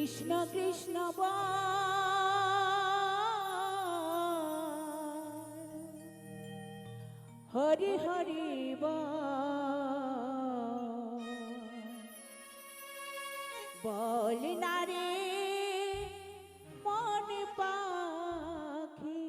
কৃষ্ণ কৃষ্ণ হরি হরি বল না রে মন পাখি।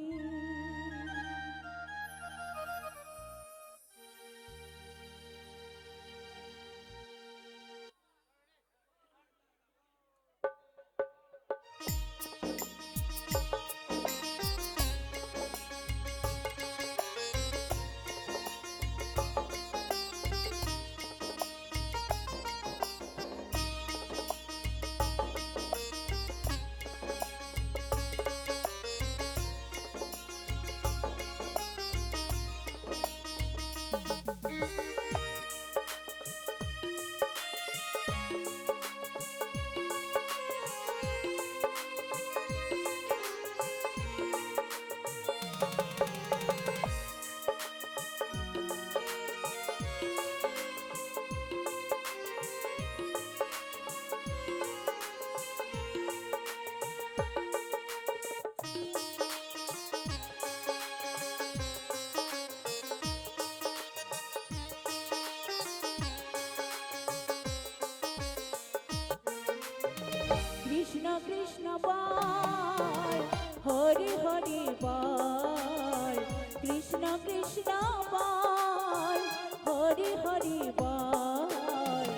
কৃষ্ণ কৃষ্ণ বল হরি হরি বল, কৃষ্ণ কৃষ্ণ বল হরি হরি বল,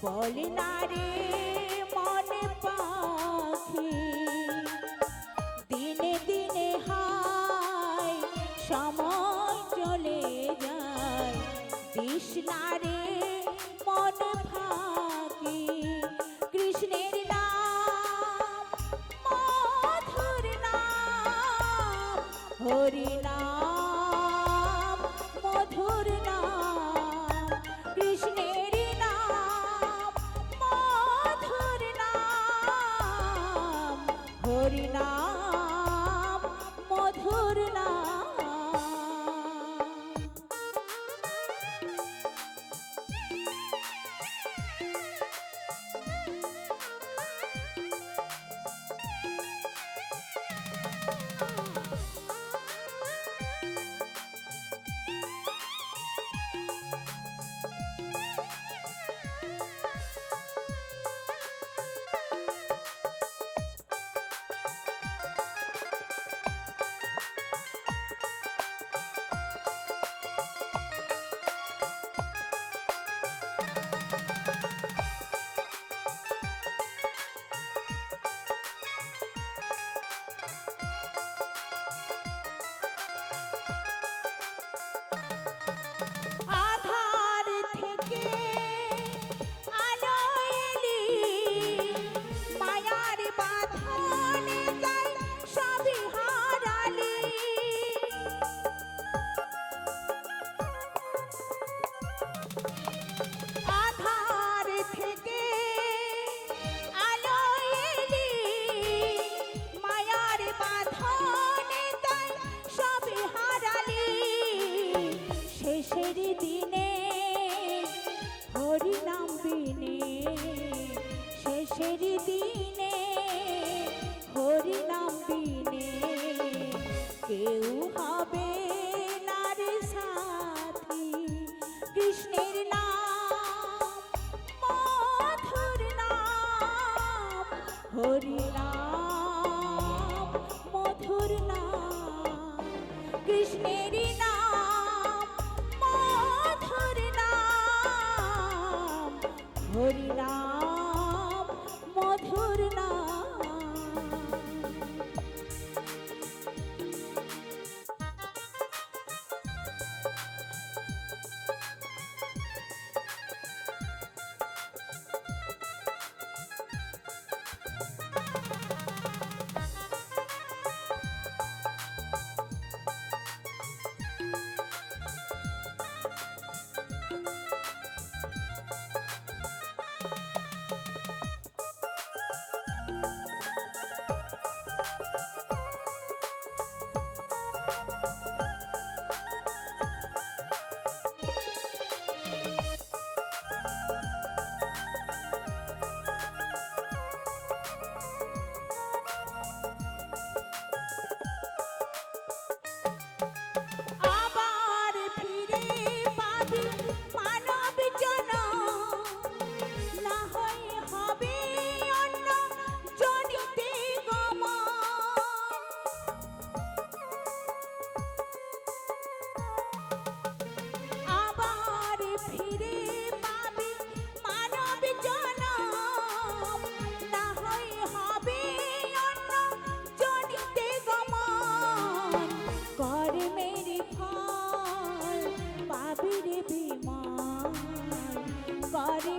বল না রে মন পাখি। দিনে দিনে হায় সময় চলে যায়, দিস না রে মন ফাঁকি। কৃষ্ণের হরি নাম মধুর নাম, কৃষ্ণের নাম মধুর নাম, হরি নাম মধুর নাম। শেষের দিনে হরি নাম বিনে, শেষের দিনে হরি নাম বিনে কেউ হবে না রে সাথী। কৃষ্ণের নাম মধুর নাম, হরি নাম মধুর নাম, কৃষ্ণের নাম মধুর নাম, হরি নাম মধুর নাম।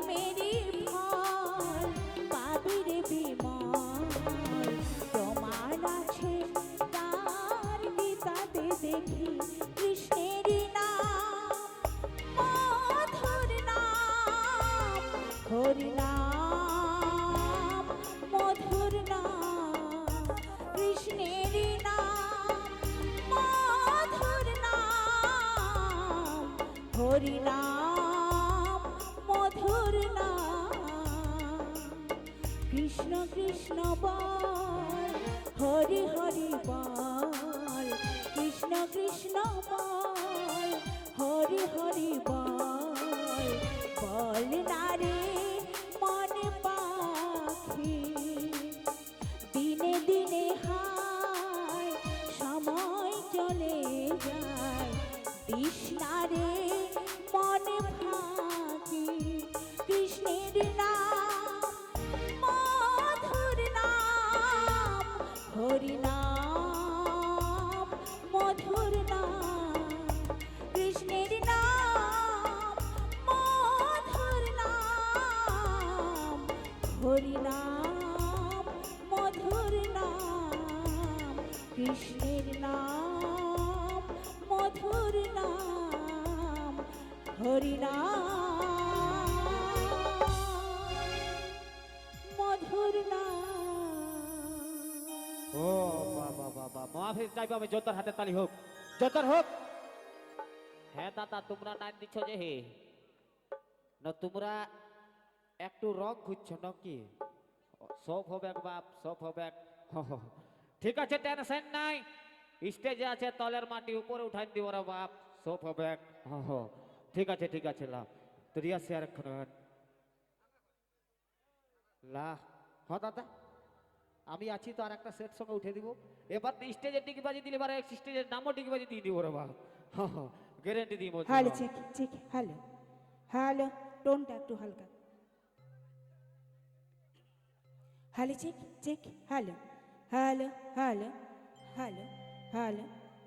মেরি ফল পাবি রে বিমল প্রমাণ আছে তার গীতাতে দেখি কৃষ্ণেরই নাম মধুর নাম হরি নাম মধুর নাম কৃষ্ণেরই নাম মধুর নাম হরি নাম মধুর নাম কৃষ্ণ কৃষ্ণ বল হরি হরি বল কৃষ্ণ কৃষ্ণ বল হরি হরি বল বল না রে মন পাখি দিনে দিনে হায় সময় চলে যায় দিস না রে মন ফাঁকি কৃষ্ণের নাম মধুর নাম হরি নাম মধুর নাম কৃষ্ণের নাম মধুর নাম হরি নাম মধুর নাম কৃষ্ণের নাম মধুর নাম হরি নাম মধুর নাম। ও বাবা বাবা মহাফিজ চাইবো আমি জোতার হাতে তালি হোক জোতার হোক। হ্যাঁ দাদা তোমরা নাচ দিচ্ছ যে হে না তোমরা একটু রং খুঁজছো নাকি সব হবে বাপ সব হবে ঠিক আছে টেনশন নাই স্টেজে আছে তলের মাটি উপরে উঠাই দিব রে বাপ সব হবে ঠিক আছে লা তো রিয়া শেয়ার করেন লা হ্যাঁ দাদা আমি আছি তো আর একটা সেট সঙ্গে উঠে দিব এবার স্টেজের ডিগবাজি দিলে এবার স্টেজের নামও ডিগবাজি দিয়ে দিব রে বাপ গ্যারেন্টি দিব hello check check hello hello টোনটা একটু হালকা hello check check hello hello hello hello hello